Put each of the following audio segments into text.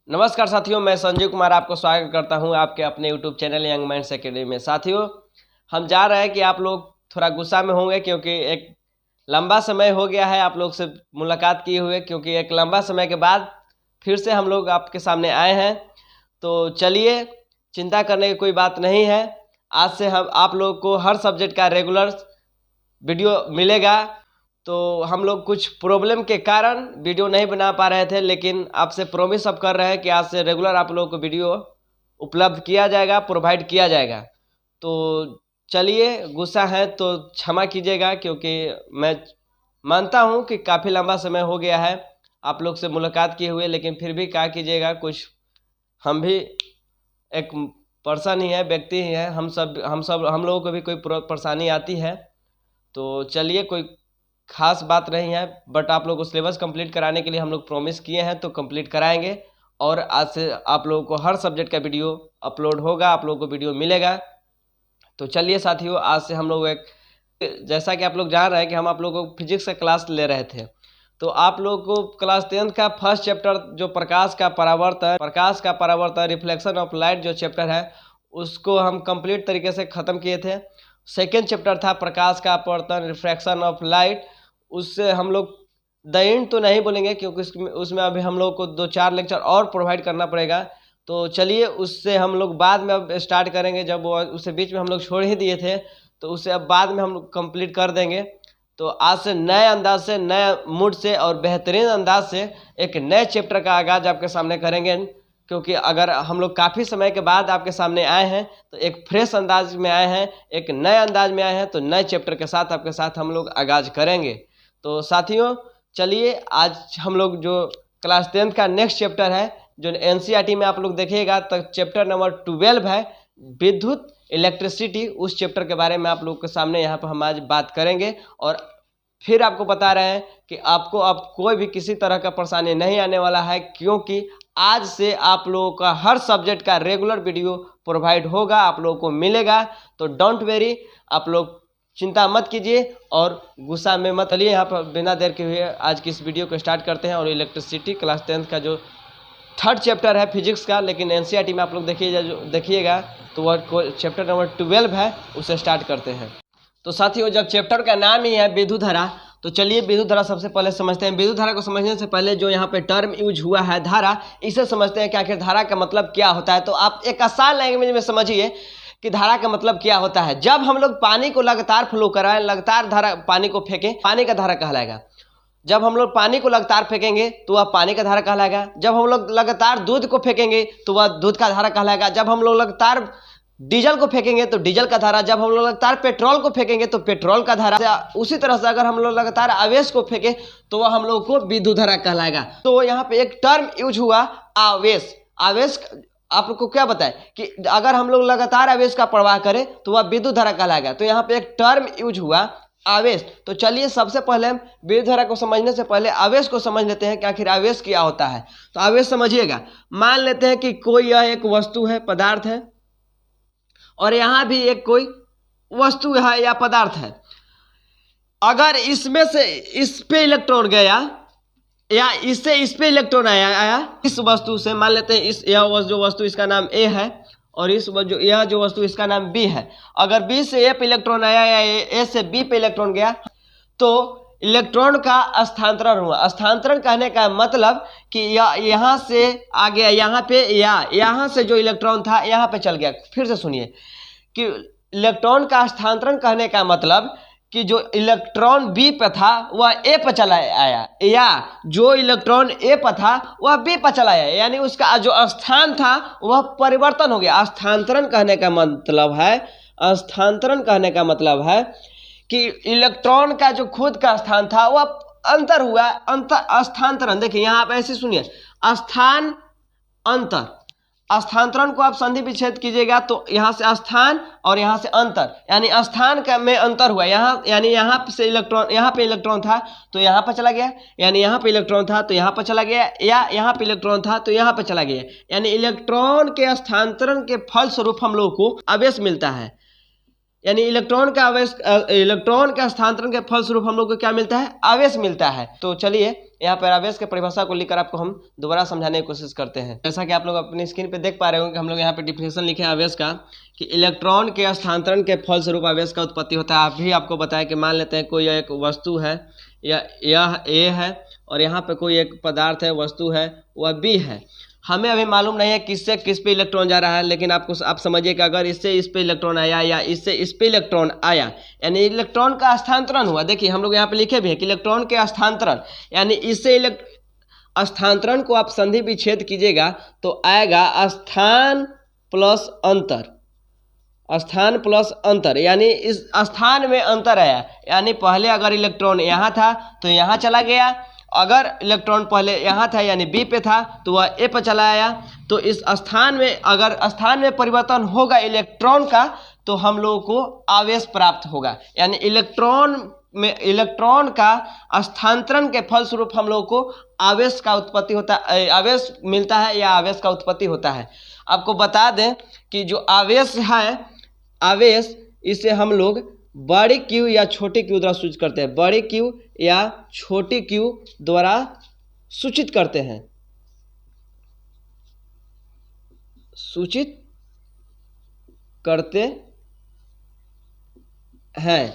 नमस्कार साथियों, मैं संजीव कुमार आपको स्वागत करता हूं आपके अपने YouTube channel young minds academy में। साथियों, हम जा रहे हैं कि आप लोग थोड़ा गुस्सा में होंगे क्योंकि एक लंबा समय हो गया है आप लोग से मुलाकात किए हुए, क्योंकि एक लंबा समय के बाद फिर से हम लोग आपके सामने आए हैं। तो चलिए, चिंता करने की कोई बात नहीं है। आज से हम आप लोग को हर सब्जेक्ट का रेगुलर वीडियो मिलेगा। तो हम लोग कुछ प्रॉब्लम के कारण वीडियो नहीं बना पा रहे थे, लेकिन आपसे प्रॉमिस अब कर रहे हैं कि आज से रेगुलर आप लोगों को वीडियो उपलब्ध किया जाएगा, प्रोवाइड किया जाएगा। तो चलिए, गुस्सा है तो क्षमा कीजिएगा, क्योंकि मैं मानता हूं कि काफ़ी लंबा समय हो गया है आप लोग से मुलाकात किए हुए, लेकिन फिर भी क्या कीजिएगा, कुछ हम भी एक पर्सन ही है, व्यक्ति ही है। हम लोगों को भी कोई परेशानी आती है। तो चलिए, कोई खास बात नहीं है, बट आप लोग को सिलेबस कंप्लीट कराने के लिए हम लोग प्रॉमिस किए हैं, तो कंप्लीट कराएंगे। और आज से आप लोगों को हर सब्जेक्ट का वीडियो अपलोड होगा, आप लोगों को वीडियो मिलेगा। तो चलिए साथियों, आज से हम लोग जैसा कि आप लोग जान रहे हैं कि हम आप लोगों को फिजिक्स का क्लास ले रहे थे। तो आप लोग को क्लास 10th का फर्स्ट चैप्टर जो प्रकाश का परावर्तन रिफ्लेक्शन ऑफ लाइट जो चैप्टर है, उसको हम कंप्लीट तरीके से ख़त्म किए थे। सेकेंड चैप्टर था प्रकाश का अपवर्तन रिफ्रैक्शन ऑफ लाइट। उससे हम लोग द एंड तो नहीं बोलेंगे, क्योंकि उसमें अभी हम लोग को 2-4 लेक्चर और प्रोवाइड करना पड़ेगा। तो चलिए, उससे हम लोग बाद में अब स्टार्ट करेंगे। जब वो उससे बीच में हम लोग छोड़ ही दिए थे, तो उससे अब बाद में हम लोग कंप्लीट कर देंगे। तो आज से नए अंदाज से, नए मूड से और बेहतरीन अंदाज से एक नए चैप्टर का आगाज़ आपके सामने करेंगे। क्योंकि अगर हम लोग काफ़ी समय के बाद आपके सामने आए हैं, तो एक फ्रेश अंदाज में आए हैं, एक नए अंदाज में आए हैं, तो नए चैप्टर के साथ आपके साथ हम लोग आगाज़ करेंगे। तो साथियों, चलिए, आज हम लोग जो क्लास 10th का नेक्स्ट चैप्टर है, जो NCERT में आप लोग देखिएगा, तो चैप्टर नंबर 12 है विद्युत इलेक्ट्रिसिटी। उस चैप्टर के बारे में आप लोग के सामने यहाँ पर हम आज बात करेंगे। और फिर आपको बता रहे हैं कि आपको अब कोई भी किसी तरह का परेशानी नहीं आने वाला है, क्योंकि आज से आप लोगों का हर सब्जेक्ट का रेगुलर वीडियो प्रोवाइड होगा, आप लोगों को मिलेगा। तो डोंट वेरी, आप लोग चिंता मत कीजिए और गुस्सा में मत। चलिए, यहाँ पर बिना देर के हुए आज की इस वीडियो को स्टार्ट करते हैं। और इलेक्ट्रिसिटी क्लास 10th का जो थर्ड चैप्टर है फिजिक्स का, लेकिन NCERT में आप लोग देखिएगा तो वह चैप्टर नंबर 12 है, उसे स्टार्ट करते हैं। तो साथियों, जब चैप्टर का नाम ही है विद्युत धारा, तो चलिए विद्युत धारा सबसे पहले समझते हैं। विद्युत धारा को समझने से पहले जो यहाँ पे टर्म यूज हुआ है धारा, इसे समझते हैं कि आखिर धारा का मतलब क्या होता है। तो आप एक आसान लैंग्वेज में समझिए कि धारा का मतलब क्या होता है। जब हम लोग पानी को लगातार फ्लो कराएं, लगातार धारा पानी को फेंकें, पानी का धारा कहलाएगा। जब हम लोग पानी को लगातार फेंकेंगे तो वह पानी का धारा कहलाएगा। जब हम लोग लगातार दूध को फेंकेंगे तो वह दूध का धारा कहलाएगा। जब हम लोग लगातार डीजल को फेंकेंगे तो डीजल का धारा। जब हम लोग लगातार पेट्रोल को फेंकेंगे तो पेट्रोल का धारा। उसी तरह से अगर हम लोग लगातार आवेश को फेंके तो वह हम लोग को विद्युत धारा कहलाएगा। तो यहाँ पे एक टर्म यूज हुआ आवेश। आवेश आप लोग को क्या बताए कि अगर हम लोग लगातार आवेश का प्रवाह करें तो वह विद्युत धारा कहलाएगा। तो यहाँ पे एक टर्म यूज हुआ आवेश। तो चलिए, सबसे पहले हम विद्युत धारा को समझने से पहले आवेश को समझ लेते हैं कि आखिर आवेश क्या होता है। तो आवेश समझिएगा, मान लेते हैं कि कोई यह एक वस्तु है, पदार्थ है, और यहाँ भी एक कोई वस्तु है या पदार्थ है। अगर इसमें से इस पे इलेक्ट्रॉन गया या इससे इस पे इलेक्ट्रॉन आया इस वस्तु से, मान लेते हैं यह जो वस्तु इसका नाम A है और यह जो वस्तु इसका नाम B है। अगर B से A पे इलेक्ट्रॉन आया या A से B पे इलेक्ट्रॉन गया, तो इलेक्ट्रॉन का स्थानांतरण हुआ। स्थानांतरण कहने का मतलब कि यहाँ से आ गया यहाँ पे, या यहाँ से जो इलेक्ट्रॉन था यहाँ पे चल गया। फिर से सुनिए कि इलेक्ट्रॉन का स्थानांतरण कहने का मतलब कि जो इलेक्ट्रॉन B पे था वह A पर चला आया, या जो इलेक्ट्रॉन A पर था वह B पर चला आया, यानी उसका जो स्थान था वह परिवर्तन हो गया। स्थानांतरण कहने का मतलब है कि इलेक्ट्रॉन का जो खुद का स्थान था वह अंतर हुआ। स्थानांतरण देखिए यहाँ पे ऐसे सुनिए, स्थान अंतर। स्थानांतरण को आप संधि विच्छेद कीजिएगा तो यहाँ से स्थान और यहाँ से अंतर, यानी स्थान का में अंतर हुआ। यहाँ यानी यहाँ से इलेक्ट्रॉन, यहाँ पे इलेक्ट्रॉन था तो यहाँ पर चला गया, यानी यहाँ पे इलेक्ट्रॉन था तो यहाँ पर चला गया, या यहाँ पे इलेक्ट्रॉन था तो यहाँ पर चला गया। यानी इलेक्ट्रॉन के स्थानांतरण के फलस्वरूप हम लोग को आवेश मिलता है। यानी इलेक्ट्रॉन का आवेश, इलेक्ट्रॉन के हस्तांतरण के फलस्वरूप हम लोग को क्या मिलता है, आवेश मिलता है। तो चलिए यहाँ पर आवेश के परिभाषा को लेकर आपको हम दोबारा समझाने की कोशिश करते हैं। जैसा कि आप लोग अपनी स्क्रीन पे देख पा रहे होंगे कि हम लोग यहाँ पे डिफिनेशन लिखे हैं आवेश का, कि इलेक्ट्रॉन के हस्तांतरण के फलस्वरूप आवेश का उत्पत्ति होता है। अभी आपको बताया कि मान लेते हैं कोई एक वस्तु है, या यह ए है, और यहाँ पे कोई एक पदार्थ है, वस्तु है, वह बी है। हमें अभी मालूम नहीं है किससे किस पे इलेक्ट्रॉन जा रहा है, लेकिन आप समझिए कि अगर इससे इस पे इलेक्ट्रॉन आया या इससे इस पे इलेक्ट्रॉन आया, यानी इलेक्ट्रॉन का हस्तांतरण हुआ। देखिए हम लोग यहाँ पे लिखे भी है कि इलेक्ट्रॉन के हस्तांतरण, यानी इससे हस्तांतरण को आप संधि विच्छेद कीजिएगा तो आएगा स्थान प्लस अंतर, स्थान प्लस अंतर, यानी इस स्थान में अंतर आया। यानी पहले अगर इलेक्ट्रॉन यहाँ था तो यहाँ चला गया, अगर इलेक्ट्रॉन पहले यहाँ था यानी बी पे था तो वह ए पर चला आया। तो इस स्थान में अगर स्थान में परिवर्तन होगा इलेक्ट्रॉन का तो हम लोगों को आवेश प्राप्त होगा। यानी इलेक्ट्रॉन का हस्तांतरण के फलस्वरूप हम लोगों को आवेश का उत्पत्ति होता है, आवेश मिलता है या आवेश का उत्पत्ति होता है। आपको बता दें कि जो आवेश है, आवेश इसे हम लोग बड़ी क्यू या छोटी क्यू द्वारा सूचित करते हैं, बड़ी क्यू या छोटी क्यू द्वारा सूचित करते हैं, सूचित करते हैं।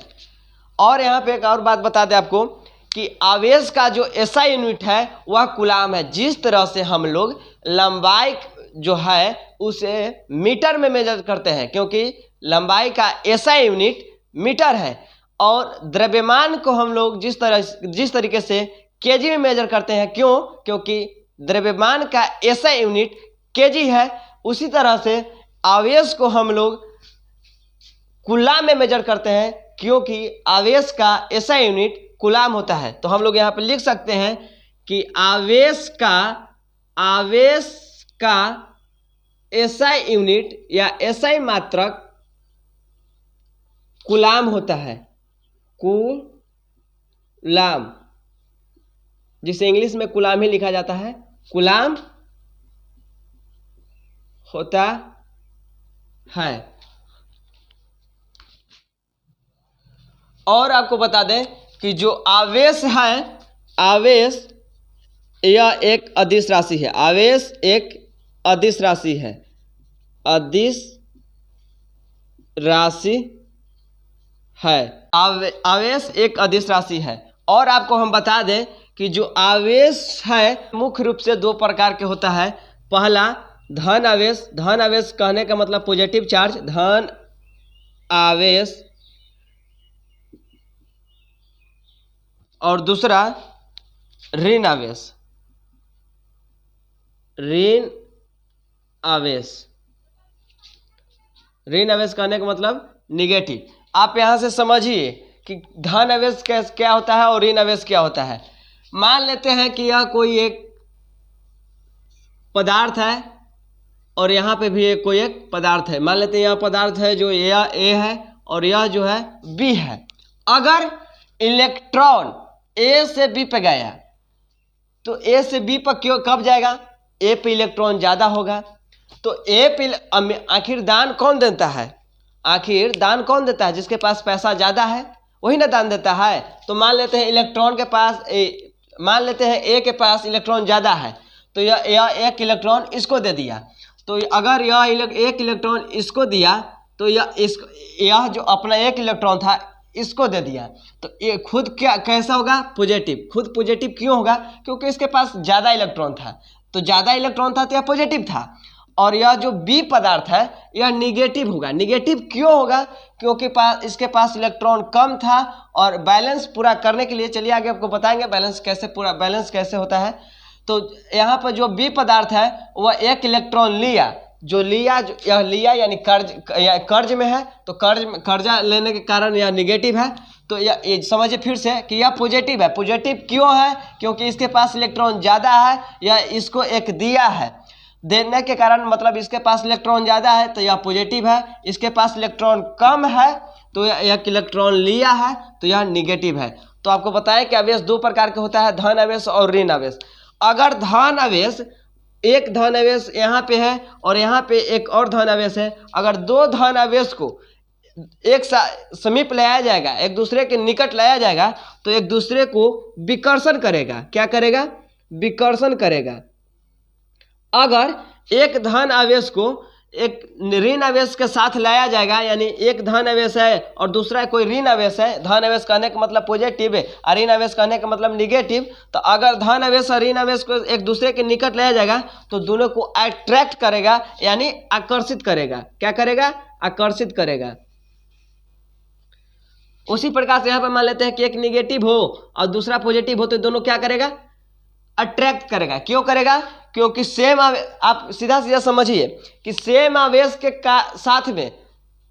और यहाँ पे एक और बात बता दें आपको कि आवेश का जो एसआई यूनिट है वह कूलाम है। जिस तरह से हम लोग लंबाई जो है उसे मीटर में मेजर करते हैं, क्योंकि लंबाई का एसआई यूनिट मीटर है, और द्रव्यमान को हम लोग जिस तरीके से केजी में मेजर करते हैं, क्योंकि द्रव्यमान का एसआई यूनिट केजी है, उसी तरह से आवेश को हम लोग कूलाम में मेजर करते हैं, क्योंकि आवेश का एसआई यूनिट कूलाम होता है। तो हम लोग यहाँ पे लिख सकते हैं कि आवेश का एसआई यूनिट या एसआई मात्रक कूलाम होता है, कूलाम, जिसे इंग्लिश में कूलाम ही लिखा जाता है, कूलाम होता है। और आपको बता दें कि जो आवेश है, आवेश यह एक अदिश राशि है, आवेश एक अदिश राशि है, अदिश राशि है, आवेश एक अदिश राशि है। और आपको हम बता दें कि जो आवेश है मुख्य रूप से दो प्रकार के होता है। पहला धन आवेश, धन आवेश कहने का मतलब पॉजिटिव चार्ज, धन आवेश, और दूसरा ऋण आवेश, ऋण आवेश, ऋण आवेश कहने का मतलब निगेटिव। आप यहाँ से समझिए कि धन आवेश क्या होता है और ऋण आवेश क्या होता है। मान लेते हैं कि यह कोई एक पदार्थ है और यहाँ पे भी कोई एक पदार्थ है। मान लेते हैं यह पदार्थ है जो यह ए है और यह जो है बी है। अगर इलेक्ट्रॉन ए से बी पे गया तो ए से बी पर कब जाएगा, ए पे इलेक्ट्रॉन ज़्यादा होगा। तो ए पे आखिर दान कौन देता है, आखिर दान कौन देता है, जिसके पास पैसा ज़्यादा है वही ना दान देता है। तो मान लेते हैं इलेक्ट्रॉन के पास मान लेते हैं ए के पास इलेक्ट्रॉन ज़्यादा है, तो यह एक इलेक्ट्रॉन इसको दे दिया। तो अगर यह एक इलेक्ट्रॉन इसको दिया तो यह जो अपना एक इलेक्ट्रॉन था इसको दे दिया, तो ये खुद क्या कैसा होगा, पॉजिटिव। खुद पॉजिटिव क्यों होगा, क्योंकि इसके पास ज़्यादा इलेक्ट्रॉन था, तो ज़्यादा इलेक्ट्रॉन था तो यह पॉजिटिव था। और यह जो बी पदार्थ है यह निगेटिव होगा। निगेटिव क्यों होगा, क्योंकि इसके पास इलेक्ट्रॉन कम था। और बैलेंस पूरा करने के लिए चलिए आगे आपको बताएंगे बैलेंस कैसे होता है। तो यहाँ पर जो बी पदार्थ है वह एक इलेक्ट्रॉन लिया, यह लिया यानी कर्ज में है, तो कर्जा लेने के कारण यह निगेटिव है। तो ये समझिए फिर से कि यह पॉजिटिव है। पॉजिटिव क्यों है, क्योंकि इसके पास इलेक्ट्रॉन ज़्यादा है, या इसको एक दिया है, देने के कारण मतलब इसके पास इलेक्ट्रॉन ज़्यादा है तो यह पॉजिटिव है। इसके पास इलेक्ट्रॉन कम है तो यह इलेक्ट्रॉन लिया है तो यह निगेटिव है। तो आपको बताया कि आवेश दो प्रकार के होता है, धन आवेश और ऋण आवेश। अगर धन आवेश, एक धन आवेश यहाँ पे है और यहाँ पे एक और धन आवेश है, अगर दो धन आवेश को एक समीप लाया जाएगा, एक दूसरे के निकट लाया जाएगा, तो एक दूसरे को विकर्षण करेगा। क्या करेगा? विकर्षण करेगा। अगर एक धन आवेश को एक ऋण आवेश के साथ लाया जाएगा, यानी एक धन आवेश है और दूसरा कोई ऋण आवेश है, धन आवेश कहने का मतलब पॉजिटिव है और ऋण आवेश कहने का मतलब निगेटिव, तो अगर धन आवेश और ऋण आवेश को एक दूसरे के निकट लाया जाएगा तो दोनों को अट्रैक्ट करेगा, यानी आकर्षित करेगा। क्या करेगा? आकर्षित करेगा। उसी प्रकार से यहाँ पर मान लेते हैं कि एक निगेटिव हो और दूसरा पॉजिटिव हो, तो दोनों क्या करेगा? अट्रैक्ट करेगा। क्यों करेगा? क्योंकि सेम आप सीधा सीधा समझिए कि सेम आवेश के साथ में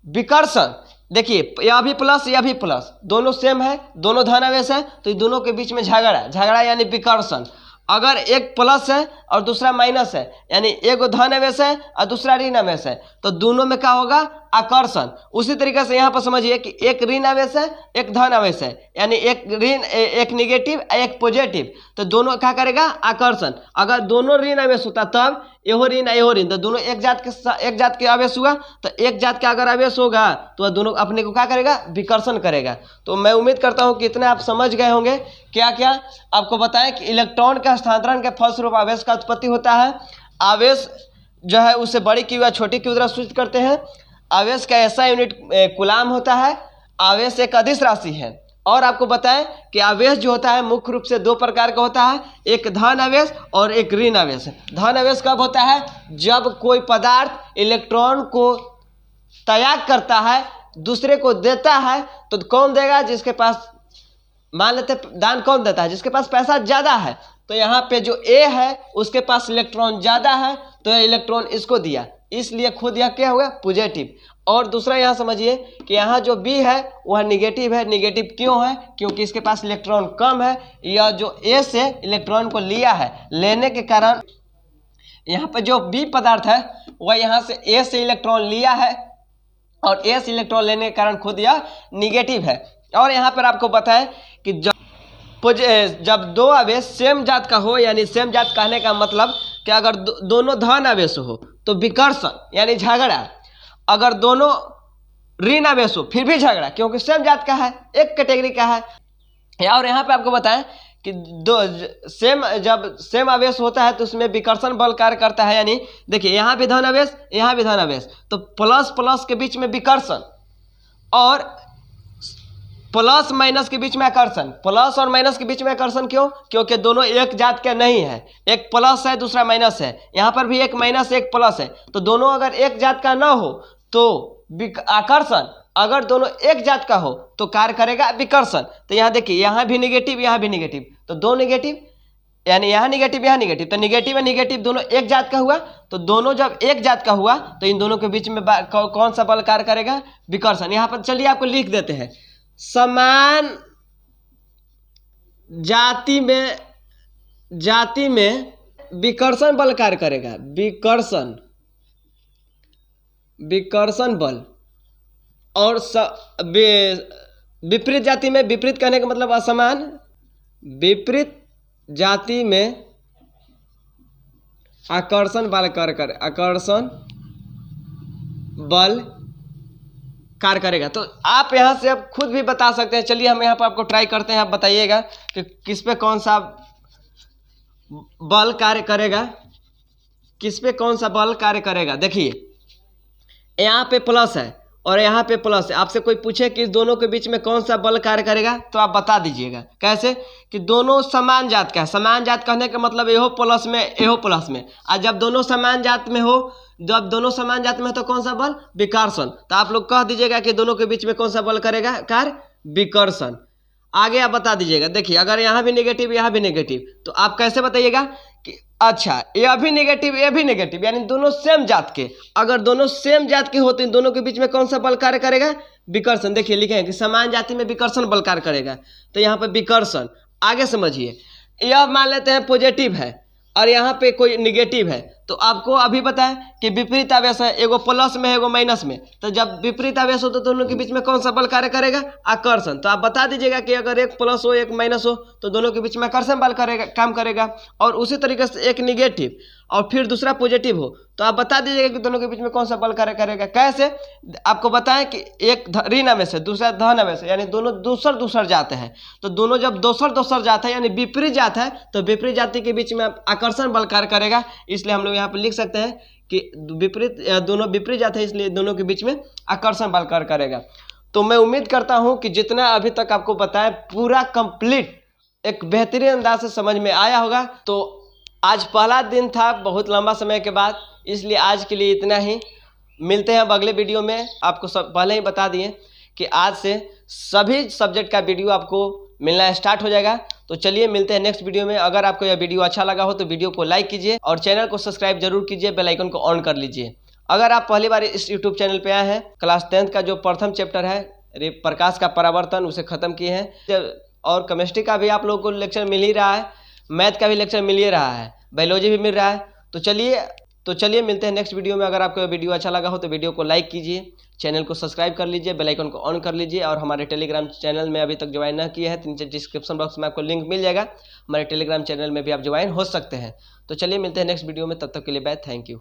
विकर्षण, देखिए यह भी प्लस यह भी प्लस, दोनों सेम है, दोनों धन आवेश है, तो दोनों के बीच में झगड़ा यानी विकर्षण। अगर एक प्लस है और दूसरा माइनस है, यानी एक धन आवेश है और दूसरा ऋण आवेश है, तो दोनों में क्या होगा? आकर्षण। उसी तरीके से यहाँ पर समझिए कि एक ऋण आवेश है एक धन आवेश है, यानी एक ऋण एक निगेटिव एक पॉजिटिव, तो दोनों क्या करेगा? आकर्षण। अगर दोनों ऋण आवेश होता तब एहो ऋण, तो दोनों एक जात के आवेश हुआ, तो एक जात का अगर आवेश होगा तो दोनों अपने को क्या करेगा? विकर्षण करेगा। तो मैं उम्मीद करता हूँ कि इतने आप समझ गए होंगे। क्या क्या आपको बताएं कि इलेक्ट्रॉन के हस्तांतरण के फलस्वरूप आवेश का उत्पत्ति होता है। आवेश जो है उसे बड़ी की व छोटी की तरह सूचित करते हैं। आवेश का ऐसा यूनिट कूलाम होता है। आवेश एक अदिश राशि है। और आपको बताएं कि आवेश जो होता है मुख्य रूप से दो प्रकार का होता है, एक धन आवेश और एक ऋण आवेश। धन आवेश कब होता है? जब कोई पदार्थ इलेक्ट्रॉन को त्याग करता है, दूसरे को देता है, तो कौन देगा? जिसके पास, मान लेते दान कौन देता है? जिसके पास पैसा ज़्यादा है। तो यहाँ पे जो ए है उसके पास इलेक्ट्रॉन ज़्यादा है, तो यह इलेक्ट्रॉन इसको दिया, इसलिए खुद यह क्या हुआ? पॉजिटिव। और दूसरा यहाँ समझिए कि यहाँ जो बी है वह निगेटिव है। निगेटिव क्यों है? क्योंकि इसके पास इलेक्ट्रॉन कम है। यह जो ए से इलेक्ट्रॉन को लिया है, लेने के कारण यहाँ पर जो बी पदार्थ है वह यहाँ से ए से इलेक्ट्रॉन लिया है और ए से इलेक्ट्रॉन लेने के कारण खुद यह निगेटिव है। और यहाँ पर आपको बताएं कि जब दो आवेश सेम जात का हो, यानी सेम जात कहने का मतलब कि अगर दोनों धन आवेश हो तो विकर्षण यानी झगड़ा, अगर दोनों ऋण आवेश हो फिर भी झगड़ा, क्योंकि सेम जात का है, एक कैटेगरी का है। और यहाँ पे आपको बताएं कि जब सेम आवेश होता है तो उसमें विकर्षण बल कार्य करता है। यानी देखिए यहाँ भी धन आवेश यहाँ भी धन आवेश, तो प्लस प्लस के बीच में विकर्षण और प्लस माइनस के बीच में आकर्षण। प्लस और माइनस के बीच में आकर्षण क्यों? क्योंकि दोनों एक जात के नहीं है, एक प्लस है दूसरा माइनस है। यहाँ पर भी एक माइनस एक प्लस है, तो दोनों अगर एक जात का ना हो तो आकर्षण, अगर दोनों एक जात का हो तो कार्य करेगा विकर्षण। तो यहाँ देखिए यहाँ भी निगेटिव यहाँ भी निगेटिव, तो दो निगेटिव, यानी यहाँ निगेटिव यहाँ निगेटिव, तो निगेटिव और निगेटिव दोनों एक जात का हुआ। तो दोनों जब एक जात का हुआ तो इन दोनों के बीच में कौन सा बल कार्य करेगा? विकर्षण। यहाँ पर चलिए आपको लिख देते हैं, समान जाति में विकर्षण बल कार्य करेगा। विकर्षण बल। और विपरीत जाति में, विपरीत कहने का मतलब असमान, विपरीत जाति में आकर्षण बल कार्य करेगा। तो आप यहाँ से अब खुद भी बता सकते हैं। चलिए हम यहाँ पर आपको ट्राई करते हैं, आप बताइएगा कि किस पे कौन सा बल कार्य करेगा, किस पे कौन सा बल कार्य करेगा। देखिए यहाँ पे प्लस है और यहाँ पे प्लस है। आपसे कोई पूछे कि इस दोनों के बीच में कौन सा बल कार्य करेगा तो आप बता दीजिएगा। कैसे? कि दोनों समान जात का है। समान जात कहने का मतलब एहो प्लस में एहो प्लस में, और जब दोनों समान जात में हो, जब दोनों समान जात में है तो कौन सा बल? विकर्षण। तो आप लोग कह दीजिएगा कि दोनों के बीच में कौन सा बल करेगा कार्य? विकर्षण। आगे आप बता दीजिएगा। देखिए अगर यहाँ भी नेगेटिव यहाँ भी नेगेटिव, तो आप कैसे बताइएगा कि अच्छा यह भी नेगेटिव ये भी नेगेटिव, यानी दोनों सेम जात के। अगर दोनों सेम जात के हो तो इन दोनों के बीच में कौन सा बल कार्य करेगा? विकर्षण। देखिए लिखे हैं कि समान जाति में विकर्षण बल कार्य करेगा, तो यहाँ पर विकर्षण। आगे समझिए, यह मान लेते हैं पॉजिटिव है और यहाँ पे कोई निगेटिव है, तो आपको अभी पता है कि विपरीत आवेश है, एगो प्लस में है एगो माइनस में, तो जब विपरीत आवेश हो तो दोनों के बीच में कौन सा बल कार्य करेगा? आकर्षण। तो आप बता दीजिएगा कि अगर एक प्लस हो एक माइनस हो तो दोनों के बीच में आकर्षण बल करेगा, काम करेगा। और उसी तरीके से एक निगेटिव और फिर दूसरा पॉजिटिव हो तो आप बता दीजिएगा कि दोनों के बीच में कौन सा बल कार्य करेगा। कैसे? आपको बताएं कि एक ऋण आवेश है दूसरा धन आवेश है, यानी दोनों दूसर जाते हैं, तो दोनों जब दूसर जाता है यानी विपरीत जाता है तो विपरीत जाति के बीच में आकर्षण बल कार्य करेगा। इसलिए हम लोग यहाँ पर लिख सकते हैं कि दोनों विपरीत जाते हैं, इसलिए दोनों के बीच में आकर्षण बल कार्य करेगा। तो मैं उम्मीद करता हूँ कि जितना अभी तक आपको बताया पूरा कंप्लीट एक बेहतरीन अंदाज से समझ में आया होगा। तो आज पहला दिन था बहुत लंबा समय के बाद, इसलिए आज के लिए इतना ही। मिलते हैं अब अगले वीडियो में। आपको सब पहले ही बता दिए कि आज से सभी सब्जेक्ट का वीडियो आपको मिलना स्टार्ट हो जाएगा। तो चलिए मिलते हैं नेक्स्ट वीडियो में। अगर आपको यह वीडियो अच्छा लगा हो तो वीडियो को लाइक कीजिए और चैनल को सब्सक्राइब जरूर कीजिए, बेल आइकन को ऑन कर लीजिए। अगर आप पहली बार इस यूट्यूब चैनल पे आए हैं, क्लास 10th का जो प्रथम चैप्टर है प्रकाश का परावर्तन उसे ख़त्म किए हैं, और केमिस्ट्री का भी आप लोगों को लेक्चर मिल ही रहा है, मैथ का भी लेक्चर मिल ही रहा है, बायोलॉजी भी मिल रहा है। तो चलिए मिलते हैं नेक्स्ट वीडियो में। अगर आपको वीडियो अच्छा लगा हो तो वीडियो को लाइक कीजिए, चैनल को सब्सक्राइब कर लीजिए, बेल आइकन को ऑन कर लीजिए, और हमारे टेलीग्राम चैनल में अभी तक ज्वाइन न किए हैं तो नीचे डिस्क्रिप्शन बॉक्स में आपको लिंक मिल जाएगा, हमारे टेलीग्राम चैनल में भी आप ज्वाइन हो सकते हैं। तो चलिए मिलते हैं नेक्स्ट वीडियो में, तब तक के लिए बाय, थैंक यू।